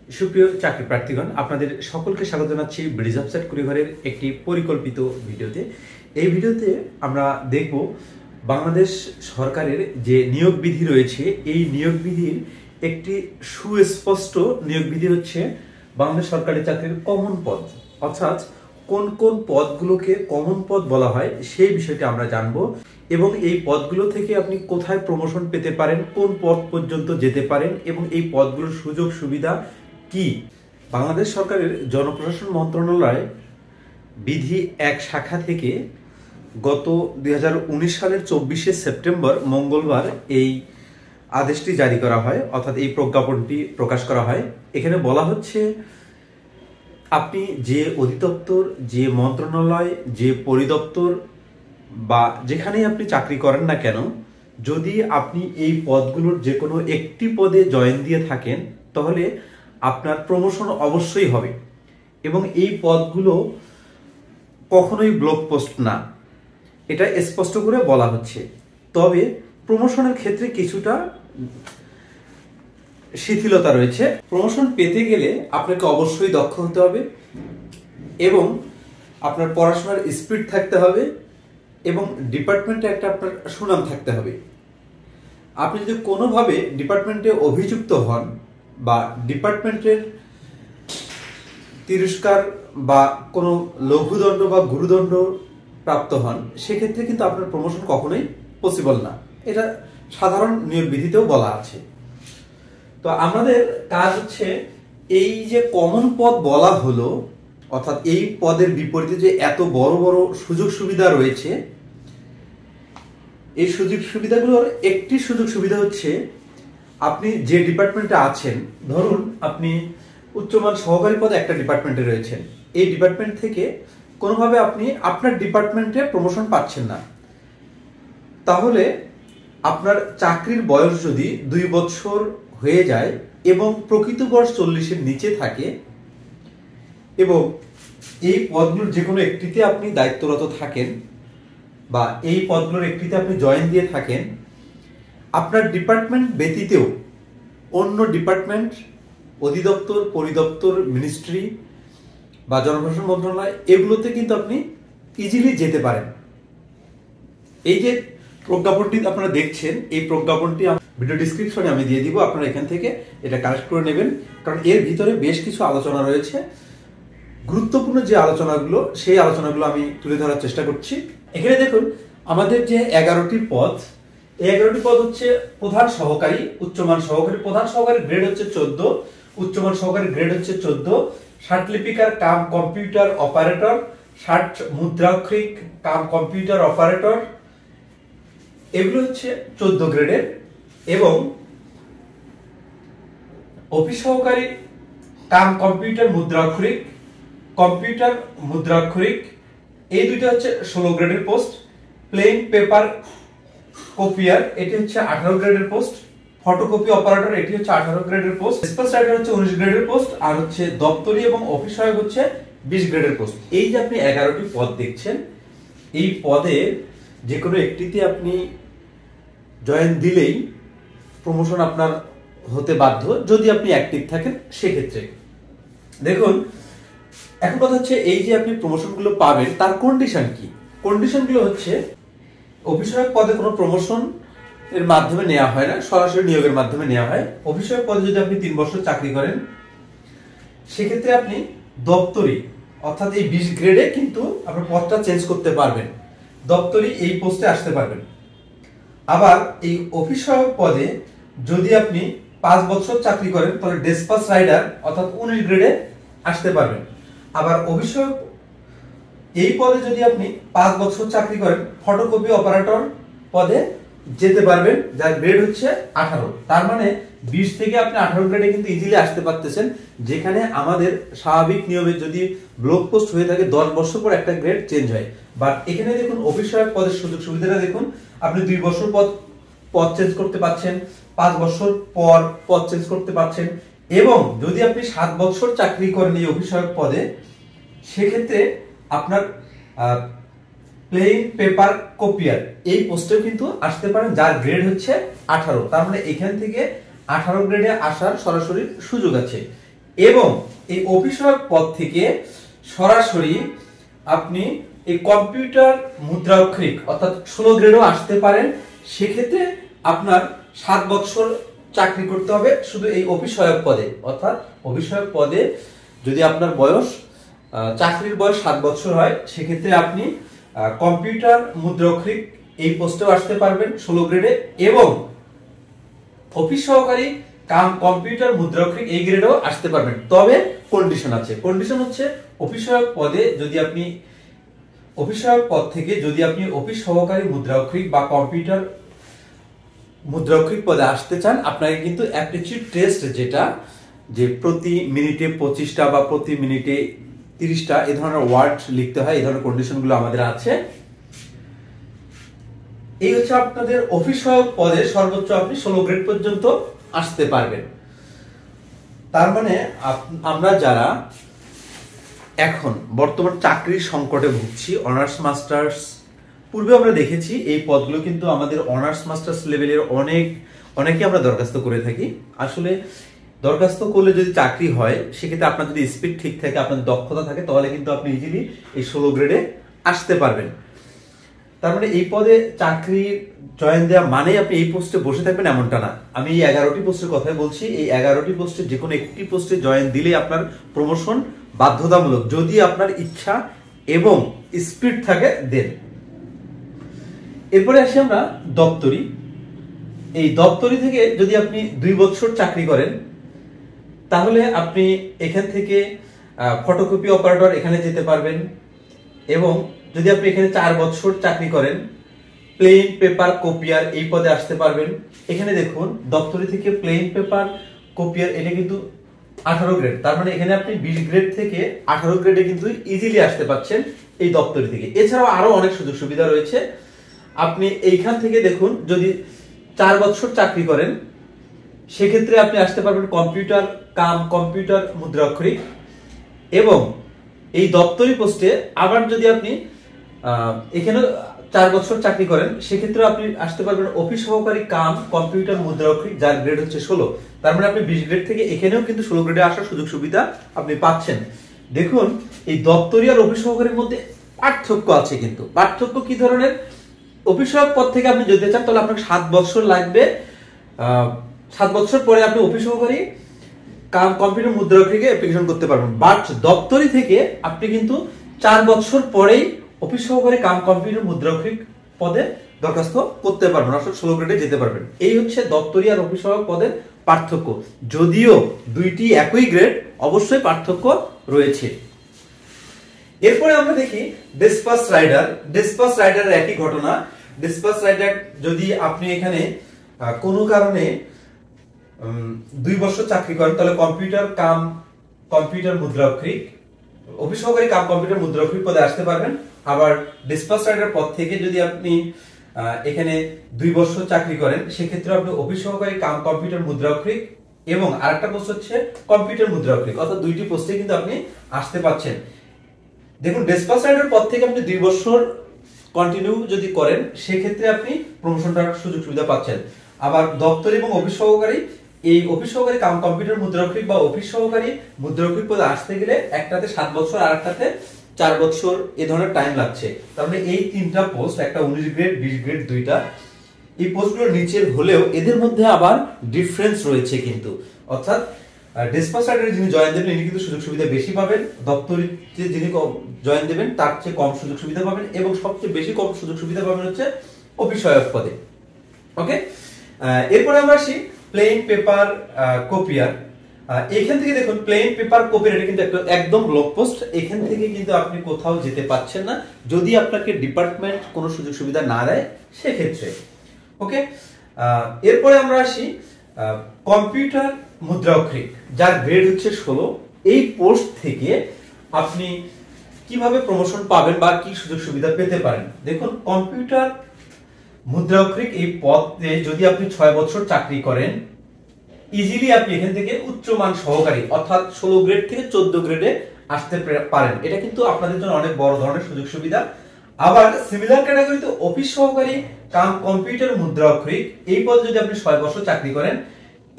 সুপ্রিয় চাকরি প্রার্থীগণ, আপনাদের সকলকে স্বাগত জানাচ্ছি ব্রিজ অফ সাইট কুড়িঘরের একটি পরিকল্পিত ভিডিওতে। এই ভিডিওতে আমরা দেখব বাংলাদেশ সরকারের যে নিয়োগ বিধি রয়েছে, এই নিয়োগ বিধির একটি সুস্পষ্ট নিয়োগ বিধি হচ্ছে বাংলাদেশ সরকারি চাকরির কমন পদ, অর্থাৎ কোন কোন পদগুলোকে কমন পদ বলা হয় সেই বিষয়টি আমরা জানবো এবং এই পদগুলো থেকে আপনি কোথায় প্রমোশন পেতে পারেন, কোন পদ পর্যন্ত যেতে পারেন এবং এই পদগুলোর সুযোগ সুবিধা কি। বাংলাদেশ সরকারের জনপ্রশাসন মন্ত্রণালয় বিধি এক শাখা থেকে গত 2019 সালের 24শে সেপ্টেম্বর মঙ্গলবার এই আদেশটি জারি করা হয়, অর্থাৎ এই প্রজ্ঞাপনটি প্রকাশ করা হয়। এখানে বলা হচ্ছে আপনি যে অধিদপ্তর, যে মন্ত্রণালয়, যে পরিদপ্তর বা যেখানেই আপনি চাকরি করেন না কেন, যদি আপনি এই পদগুলোর যে কোনো একটি পদে জয়েন দিয়ে থাকেন তাহলে আপনার প্রমোশন অবশ্যই হবে এবং এই পদগুলো কখনোই ব্লক পোস্ট না, এটা স্পষ্ট করে বলা হচ্ছে। তবে প্রমোশনের ক্ষেত্রে কিছুটা শিথিলতা রয়েছে। প্রমোশন পেতে গেলে আপনাকে অবশ্যই দক্ষ হতে হবে এবং আপনার পড়াশোনার স্পিড থাকতে হবে এবং ডিপার্টমেন্টে একটা আপনার সুনাম থাকতে হবে। আপনি যদি কোনোভাবে ডিপার্টমেন্টে অভিযুক্ত হন বা ডিপার্টমেন্টের তিরস্কার বা কোনো লঘুদণ্ড বা গুরুদণ্ড প্রাপ্ত হন, সেক্ষেত্রে কিন্তু আপনার প্রমোশন কখনোই পসিবল না। এটা সাধারণ নিয়োগ বিধিতেও বলা আছে। তো আমাদের কাজ হচ্ছে এই যে কমন পদ বলা হলো, অর্থাৎ এই পদের বিপরীতে যে এত বড় বড় সুযোগ সুবিধা রয়েছে, এই সুযোগ সুবিধাগুলোর একটি সুযোগ সুবিধা হচ্ছে আপনি যে ডিপার্টমেন্টে আছেন, ধরুন আপনি উচ্চমান সহকারী পদে একটা ডিপার্টমেন্টে রয়েছেন, এই ডিপার্টমেন্ট থেকে কোনোভাবে আপনি আপনার ডিপার্টমেন্টে প্রমোশন পাচ্ছেন না, তাহলে আপনার চাকরির বয়স যদি 2 বছর হয়ে যায় এবং প্রকৃত বয়স 40-এর নিচে থাকে এবং এই পদগুলোর যে কোনো একটিতে আপনি দায়িত্বরত থাকেন বা এই পদগুলোর একটিতে আপনি জয়েন দিয়ে থাকেন, আপনার ডিপার্টমেন্ট ব্যতীতেও অন্য ডিপার্টমেন্ট, অধিদপ্তর, পরিদপ্তর, মিনিস্ট্রি বা জনপ্রশাসন মন্ত্রণালয়, এগুলোতে কিন্তু আপনি ইজিলি যেতে পারেন। এই যে প্রজ্ঞাপনটি আপনারা দেখছেন, এই প্রজ্ঞাপনটি ভিডিও ডিসক্রিপশনে আমি দিয়ে দিব, আপনারা এখান থেকে এটা কালেক্ট করে নেবেন, কারণ এর ভিতরে বেশ কিছু আলোচনা রয়েছে। গুরুত্বপূর্ণ যে আলোচনাগুলো, সেই আলোচনাগুলো আমি তুলে ধরার চেষ্টা করছি। এখানে দেখুন আমাদের যে 11টি পদ, এই 11টি পদ হচ্ছে প্রধান সহকারী, উচ্চমান সহকারী। প্রধান সহকারী গ্রেড হচ্ছে 14, উচ্চমান সহকারী গ্রেড হচ্ছে 14। ষাটলিপিকার কাম কম্পিউটার অপারেটর, ষাট মুদ্রাক্ষরিক কাম কম্পিউটার অপারেটর, এগুলো হচ্ছে 14 গ্রেডের। এবং অফিস সহকারী কাম কম্পিউটার মুদ্রাক্ষরিক, কম্পিউটার মুদ্রাক্ষরিক, এই দুইটা হচ্ছে 16 গ্রেডের পোস্ট। প্লেন পেপার কপিয়ার, এটি হচ্ছে 18 গ্রেডের পোস্ট। ফটোকপি অপারেটর, এটি হচ্ছে 18 গ্রেডের পোস্ট। ডিসপ্যাচ রাইটার হচ্ছে 19 গ্রেডের পোস্ট, আর হচ্ছে দপ্তরি এবং অফিস সহায়ক হচ্ছে 20 গ্রেডের পোস্ট। এই যে আপনি 11টি পদ দেখছেন, এই পদে যে কোনো একটিতে আপনি জয়েন দিলেই প্রমোশন আপনার হতে বাধ্য, যদি আপনি অ্যাক্টিভ থাকেন সেক্ষেত্রে। দেখুন এখন কথা হচ্ছে এই যে আপনি প্রমোশনগুলো পাবেন তার কন্ডিশন কি। কন্ডিশনগুলো হচ্ছে অফিসসহায়ক পদে কোনো প্রমোশন এর মাধ্যমে নেওয়া হয় না, সরাসরি নিয়োগের মাধ্যমে নেওয়া হয়। অফিসসহায়ক পদে যদি আপনি 3 বছর চাকরি করেন, সেক্ষেত্রে আপনি দপ্তরি অর্থাৎ এই 20 গ্রেডে কিন্তু আপনার পদটা চেঞ্জ করতে পারবেন, দপ্তরি এই পোস্টে আসতে পারবেন। আবার এই অফিস সহায়ক পদে যদি আপনি 5 বছর চাকরি করেন তাহলে ডিসপ্যাচ রাইডার অর্থাৎ 19 গ্রেডে আসতে পারবেন। আবার অফিস সহায়ক এই পদে যদি আপনি 5 বছর চাকরি করেন, ফটোকপি অপারেটর পদে যেতে পারবেন, যার গ্রেড হচ্ছে 18। তার মানে 20 থেকে আপনি 18 গ্রেডে কিন্তু ইজিলি আসতে পারতেছেন, যেখানে আমাদের স্বাভাবিক নিয়মে যদি ব্লক পোস্ট হয়ে থাকে 10 বছর পর একটা গ্রেড চেঞ্জ হয়। বাট এখানে দেখুন অফিস সহায়ক পদের সুযোগ সুবিধাটা দেখুন, আপনি 2 বছর পদ চেঞ্জ করতে পারছেন, 5 বছর পর পদ চেঞ্জ করতে পারছেন, এবং যদি আপনি 7 বছর চাকরি করেন এই অফিস সহায়ক পদে, সেক্ষেত্রে আপনার প্লেন পেপার কপিয়ার এই পোস্টেও কিন্তু আসতে পারেন, যার গ্রেড হচ্ছে 18। তার মানে এখান থেকে 18 গ্রেডে আসার সরাসরি সুযোগ আছে। এবং এই অফিস সহায়ক পদ থেকে সরাসরি আপনি এই কম্পিউটার মুদ্রাক্ষরিক অর্থাৎ 16 গ্রেডও আসতে পারেন। সেক্ষেত্রে আপনার 7 বছর চাকরি করতে হবে শুধু এই অফিস সহায়ক পদে। অর্থাৎ অফিস সহায়ক পদে যদি আপনার বয়স চাকরির বয়স 7 বছর হয়, সেক্ষেত্রে আপনি কম্পিউটার মুদ্রাক্ষরিক এই পোস্টেও আসতে পারবেন 16 গ্রেডে, এবং অফিস সহকারী কাম কম্পিউটার মুদ্রাক্ষরিক এই গ্রেডেও আসতে পারবেন। তবে কন্ডিশন আছে। কন্ডিশন হচ্ছে অফিস সহায়ক পদে যদি আপনি অফিস সহায়ক পদ থেকে যদি আপনি অফিস সহকারী মুদ্রাক্ষরিক বা কম্পিউটার মুদ্রাক্ষরিক পদে আসতে চান, আপনাকে কিন্তু অ্যাপটিটিউড টেস্ট যেটা যে প্রতি মিনিটে 25টা বা প্রতি মিনিটে 30টা এই ধরনের ওয়ার্ড লিখতে হয়, এই ধরনের কন্ডিশনগুলো আমাদের আছে। এই হচ্ছে আপনাদের অফিস সহায়ক পদে সর্বোচ্চ আপনি 16 গ্রেড পর্যন্ত আসতে পারবেন। তার মানে আমরা যারা এখন বর্তমান চাকরির সংকটে ভুগছি, অনার্স মাস্টার্স, পূর্বে আমরা দেখেছি এই পদগুলো কিন্তু আমাদের অনার্স মাস্টার্স লেভেলের অনেকে আমরা দরখাস্ত করে থাকি। আসলে দরখাস্ত করলে যদি চাকরি হয়, সেক্ষেত্রে আপনার যদি স্পিড ঠিক থাকে, আপনার দক্ষতা থাকে, তাহলে কিন্তু আপনি ইজিলি এই 16 গ্রেডে আসতে পারবেন। তার মানে এই পদে চাকরি জয়েন দেওয়া মানে আপনি এই পোস্টে বসে থাকবেন এমনটা না। আমি এই 11টি পোস্টের কথাই বলছি। এই 11টি পোস্টে যে কোনো একটি পোস্টে জয়েন দিলে আপনার প্রমোশন বাধ্যতামূলক, যদি আপনার ইচ্ছা এবং স্পিড থাকে দেন। এরপরে আসি আমরা দপ্তরি। এই দপ্তরি থেকে যদি আপনি 2 বছর চাকরি করেন, তাহলে আপনি এখান থেকে ফটোকপি অপারেটর এখানে যেতে পারবেন। এবং যদি আপনি এখানে 4 বছর চাকরি করেন, প্লেন পেপার কপিয়ার এই পদে আসতে পারবেন। এখানে দেখুন দপ্তরি থেকে প্লেন পেপার কপিয়ার, এটা কিন্তু 18 গ্রেড। তার মানে এখানে আপনি 20 গ্রেড থেকে 18 গ্রেডে কিন্তু ইজিলি আসতে পাচ্ছেন এই দপ্তরি থেকে। এছাড়াও আরো অনেক সুযোগ সুবিধা রয়েছে। আপনি এইখান থেকে দেখুন যদি 4 বছর চাকরি করেন, সেক্ষেত্রে আপনি আসতে পারবেন কম্পিউটার কাম কম্পিউটার মুদ্রাক্ষরিক। এবং এই দপ্তরি পোস্টে আবার যদি আপনি এখানে 4 বছর চাকরি করেন, সেক্ষেত্রে আপনি আসতে পারবেন অফিস সহকারী কাম কম্পিউটার মুদ্রাক্ষরিক, যার গ্রেড হচ্ছে 16। তার মানে আপনি 20 গ্রেড থেকে এখানেও কিন্তু 16 গ্রেডে আসার সুযোগ সুবিধা আপনি পাচ্ছেন। দেখুন এই দপ্তরি আর অফিস সহকারীর মধ্যে পার্থক্য আছে। কিন্তু পার্থক্য কি ধরনের? অফিস সহায়ক পদ থেকে আপনি যেতে চান, তাহলে আপনাকে 7 বছর লাগবে। 7 বছর পরে আপনি অফিস সহকারী কাম কম্পিউটার মুদ্রাক্ষরিকে অ্যাপ্লিকেশন করতে পারবেন। বাট দপ্তরি থেকে আপনি কিন্তু 4 বছর পরেই অফিস সহকারী কাম কম্পিউটার মুদ্রাক্ষরিক পদে দরখাস্ত করতে পারবেন, অর্থাৎ 16 গ্রেডে যেতে পারবেন। এই হচ্ছে দপ্তরি আর অফিস সহায়ক পদের পার্থক্য। যদিও দুইটি একই গ্রেড, অবশ্যই পার্থক্য রয়েছে। এরপরে আমরা দেখি ডিসপাস রাইডার। ডিসপাস রাইডারের একই ঘটনা। ডিসপাস রাইডার যদি আপনি এখানে কোনো কারণে 2 বছর চাকরি করেন, তাহলে কম্পিউটার কাম কম্পিউটার মুদ্রাক্ষরিক অফিস সহকারী কাম কম্পিউটার মুদ্রাক্ষরিক পদে আসতে পারবেন। আবার ডিসপাস রাইডার পদ থেকে যদি আপনি এখানে 2 বছর চাকরি করেন, সেক্ষেত্রে আপনি অফিস সহকারী কাম কম্পিউটার মুদ্রাক্ষরিক এবং আরেকটা পোস্ট হচ্ছে কম্পিউটার মুদ্রাক্ষরিক, অর্থাৎ দুইটি পোস্টে কিন্তু আপনি আসতে পাচ্ছেন। দেখুন ডিসপাস রাইডার পদ থেকে আপনি 2 বছর কন্টিনিউ যদি করেন, সেক্ষেত্রে আপনি প্রমোশনটার সুযোগ সুবিধা পাচ্ছেন। আবার দপ্তর এবং অফিস সহকারী, এই অফিস সহকারী কাম কম্পিউটার মুদ্রাক্ষরিক বা অফিস সহকারী মুদ্রাক্ষরিক পদে আসতে গেলে একটাতে 7 বছর আর একটাতে 4 বছর এই ধরনের টাইম লাগছে। তার মানে এই তিনটা পোস্ট, একটা 19 গ্রেড 20 গ্রেড দুইটা, এই পোস্টগুলো নিচের হলেও এদের মধ্যে আবার ডিফারেন্স রয়েছে কিন্তু। অর্থাৎ ডিসপাস রাইডারে যিনি জয়েন দেবেন, ইনি কিন্তু সুযোগ সুবিধা বেশি পাবেন। দপ্তরিতে যিনি জয়েন দেবেন, তার চেয়ে কম সুযোগ সুবিধা পাবেন। এবং সবচেয়ে বেশি কম সুযোগ সুবিধা পাবেন হচ্ছে অফিস সহায়ক পদে। ওকে, এরপরে আমরা আসি প্লেন পেপার কপিয়ার। এখান থেকে দেখুন প্লেন পেপার কপিয়ার, এটা কিন্তু একদম লো পোস্ট। এখান থেকে কিন্তু আপনি কোথাও যেতে পাচ্ছেন না, যদি আপনাকে ডিপার্টমেন্ট কোনো সুযোগ সুবিধা না দেয় সেক্ষেত্রে। ওকে, এরপরে আমরা আসি কম্পিউটার মুদ্রাক্ষরিক, যার গ্রেড হচ্ছে 16। এই পোস্ট থেকে আপনি কিভাবে প্রমোশন পাবেন বা কি সুযোগ সুবিধা পেতে পারেন? দেখুন কম্পিউটার মুদ্রাক্ষরিক এই পদে যদি আপনি 6 বছর চাকরি করেন, ইজিলি আপনি এখান থেকে উচ্চমান সহকারী অর্থাৎ 16 গ্রেড থেকে 14 গ্রেডে আসতে পারেন। এটা কিন্তু আপনাদের জন্য অনেক বড় ধরনের সুযোগ সুবিধা। আবার সিমিলার ক্যাটাগরিতে অফিস সহকারী কাম কম্পিউটার মুদ্রাক্ষরিক এই পদে যদি আপনি 6 বছর চাকরি করেন,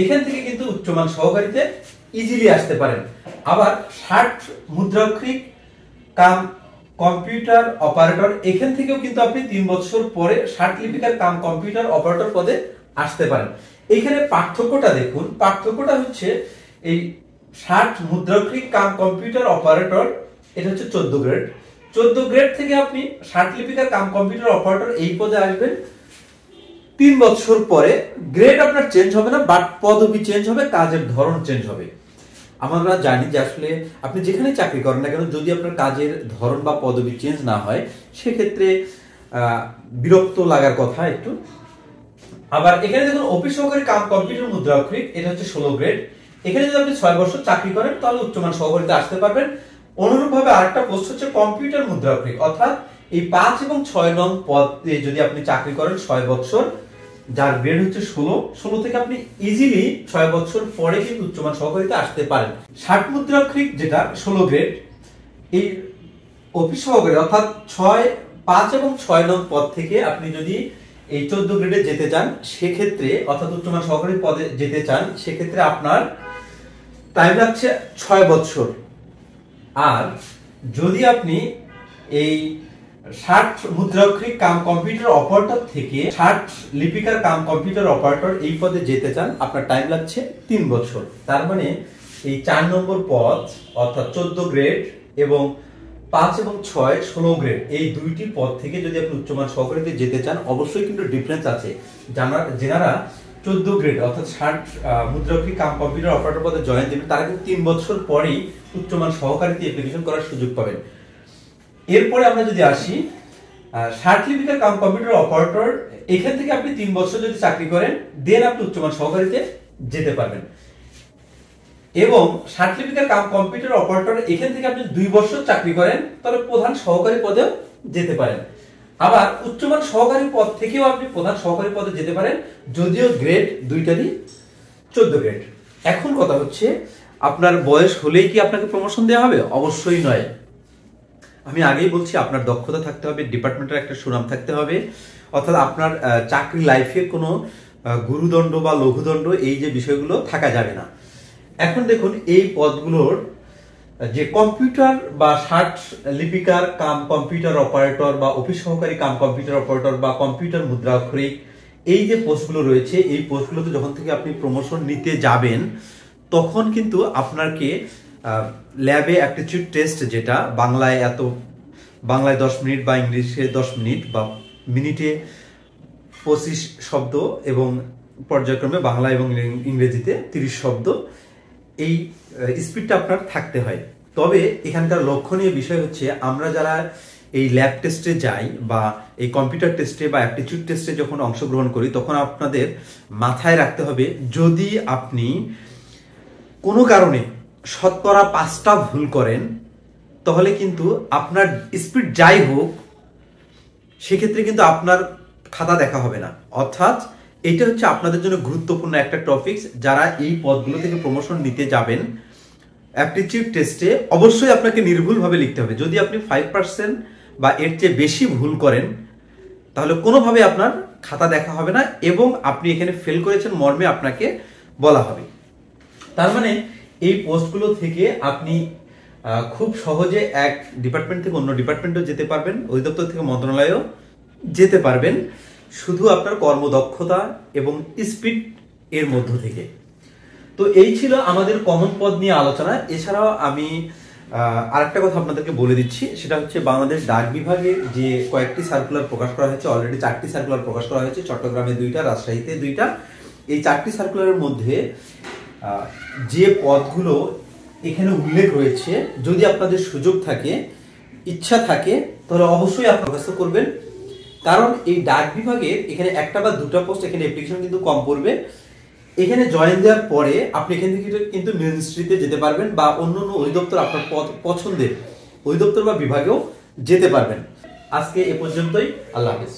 এখান থেকে কিন্তু উচ্চমান সহকারীতে ইজিলি আসতে পারেন। আবার ষাট মুদ্রাক্ষরিক কাম কম্পিউটার অপারেটর, এখান থেকেও কিন্তু আপনি 3 বছর পরে ষাট লিপিকার কাম কম্পিউটার অপারেটর পদে আসতে পারেন। এখানে পার্থক্যটা দেখুন, পার্থক্যটা হচ্ছে এই ষাট মুদ্রাক্ষরিক কাম কম্পিউটার অপারেটর, এটা হচ্ছে 14 গ্রেড। 14 গ্রেড থেকে আপনি ষাট লিপিকার কাম কম্পিউটার অপারেটর এই পদে আসবেন 3 বছর পরে। গ্রেড আপনার চেঞ্জ হবে না, বাট পদবি চেঞ্জ হবে, কাজের ধরন চেঞ্জ হবে। আমরা জানি যে আসলে আপনি যেখানে চাকরি করেন না কেন, যদি আপনার কাজের ধরন বা পদবি চেঞ্জ না হয় সেক্ষেত্রে বিরক্ত লাগার কথা একটু। আবার এখানে দেখুন অফিস সহকারী কাম কম্পিউটার মুদ্রাক্ষরিক, এটা হচ্ছে 16 গ্রেড। এখানে যদি আপনি 6 বছর চাকরি করেন তাহলে উচ্চমান সহকারীতে আসতে পারবেন। অনুরূপভাবে আরেকটা পোস্ট হচ্ছে কম্পিউটার মুদ্রাক্ষরিক, অর্থাৎ এই 5 এবং 6 নং পদে যদি আপনি চাকরি করেন 6 বছর, যার গ্রেড হচ্ছে 16 থেকে আপনি ইজিলি 6 বছর পরে কিন্তু উচ্চমান সহকারীতে আসতে পারেন। ষাট মুদ্রাক্ষরিক যেটা 16 গ্রেড, এই অফিস সহকারী অর্থাৎ 5 এবং 6 নং পদ থেকে আপনি যদি এই 14 গ্রেডে যেতে চান সেক্ষেত্রে, অর্থাৎ উচ্চমান সহকারী পদে যেতে চান সেক্ষেত্রে আপনার টাইম লাগছে 6 বছর। আর যদি আপনি এই ষাট মুদ্রাক্ষরিক কাম কম্পিউটার অপারেটর থেকে ষাট লিপিকার কাম কম্পিউটার অপারেটর এই পদে যেতে চান, আপনার টাইম লাগছে 3 বছর। তার মানে এই 4 নম্বর পদ অর্থাৎ 14 গ্রেড এবং 5 এবং 6 16 গ্রেড, এই দুইটি পদ থেকে যদি আপনি উচ্চমান সহকারীতে যেতে চান, অবশ্যই কিন্তু ডিফারেন্স আছে। যারা 14 গ্রেড অর্থাৎ ষাট মুদ্রাক্ষরিক কাম কম্পিউটার অপারেটর পদে জয়েন দেবেন তারা কিন্তু 3 বছর পরেই উচ্চমান সহকারীতে অ্যাপ্লিকেশন করার সুযোগ পাবেন। এরপরে আমরা যদি আসি ষাট লিপিকার কাম কম্পিউটার অপারেটর, এখান থেকে আপনি 3 বছর যদি চাকরি করেন দেন আপনি উচ্চমান সহকারীতে যেতে পারবেন। এবং ষাট লিপিকার কাম কম্পিউটার অপারেটর এখান থেকে আপনি 2 বছর চাকরি করেন তাহলে প্রধান সহকারী পদেও যেতে পারেন। আবার উচ্চমান সহকারী পদ থেকেও আপনি প্রধান সহকারী পদে যেতে পারেন, যদিও গ্রেড দুইটারই 14 গ্রেড। এখন কথা হচ্ছে আপনার বয়স হলেই কি আপনাকে প্রমোশন দেওয়া হবে? অবশ্যই নয়। আমি আগেই বলছি আপনার দক্ষতা থাকতে হবে, ডিপার্টমেন্টের একটা সুনাম থাকতে হবে, অর্থাৎ আপনার চাকরি লাইফে কোনো গুরুদণ্ড বা লঘুদণ্ড এই যে বিষয়গুলো থাকা যাবে না। এখন দেখুন এই পদগুলোর যে কম্পিউটার বা ষাট লিপিকার কাম কম্পিউটার অপারেটর বা অফিস সহকারী কাম কম্পিউটার অপারেটর বা কম্পিউটার মুদ্রাক্ষরিক, এই যে পোস্টগুলো রয়েছে এই পোস্টগুলোতে যখন থেকে আপনি প্রমোশন নিতে যাবেন তখন কিন্তু আপনাকে ল্যাবে অ্যাপটিটিউড টেস্ট, যেটা বাংলায় 10 মিনিট বা ইংলিশে 10 মিনিট বা মিনিটে 25 শব্দ এবং পর্যায়ক্রমে বাংলা এবং ইংরেজিতে 30 শব্দ, এই স্পিডটা আপনার থাকতে হয়। তবে এখানকার লক্ষণীয় বিষয় হচ্ছে আমরা যারা এই ল্যাব টেস্টে যাই বা এই কম্পিউটার টেস্টে বা অ্যাপটিটিউড টেস্টে যখন অংশগ্রহণ করি তখন আপনাদের মাথায় রাখতে হবে, যদি আপনি কোনো কারণে শতকরা 5টা ভুল করেন তাহলে কিন্তু আপনার স্পিড যাই হোক সেক্ষেত্রে কিন্তু আপনার খাতা দেখা হবে না। অর্থাৎ এটা হচ্ছে আপনাদের জন্য গুরুত্বপূর্ণ একটা টপিক। যারা এই পদগুলো থেকে প্রমোশন নিতে যাবেন অ্যাপটিটিউড টেস্টে অবশ্যই আপনাকে নির্ভুলভাবে লিখতে হবে। যদি আপনি 5% বা এর চেয়ে বেশি ভুল করেন তাহলে কোনোভাবে আপনার খাতা দেখা হবে না এবং আপনি এখানে ফেল করেছেন মর্মে আপনাকে বলা হবে। তার মানে এই পোস্টগুলো থেকে আপনি খুব সহজে এক ডিপার্টমেন্ট থেকে অন্য ডিপার্টমেন্টেও যেতে পারবেন, অধিদপ্তর থেকে মন্ত্রণালয়েও যেতে পারবেন, শুধু আপনার কর্মদক্ষতা এবং স্পিড এর মধ্য থেকে। তো এই ছিল আমাদের কমন পদ নিয়ে আলোচনা। এছাড়াও আমি আরেকটা কথা আপনাদেরকে বলে দিচ্ছি, সেটা হচ্ছে বাংলাদেশ ডাক বিভাগের যে কয়েকটি সার্কুলার প্রকাশ করা হয়েছে, অলরেডি 4টি সার্কুলার প্রকাশ করা হয়েছে, চট্টগ্রামে 2টা, রাজশাহীতে 2টা। এই 4টি সার্কুলারের মধ্যে যে পদগুলো এখানে উল্লেখ রয়েছে, যদি আপনাদের সুযোগ থাকে, ইচ্ছা থাকে, তাহলে অবশ্যই আপনারা দরখাস্ত করবেন। কারণ এই ডাক বিভাগের এখানে একটা বা দুটা পোস্ট, এখানে অ্যাপ্লিকেশন কিন্তু কম পড়বে। এখানে জয়েন দেওয়ার পরে আপনি এখান থেকে কিন্তু মিনিস্ট্রিতে যেতে পারবেন বা অন্য অধিদপ্তর আপনার পছন্দের অধিদপ্তর বা বিভাগেও যেতে পারবেন। আজকে এ পর্যন্তই। আল্লাহ হাফেজ।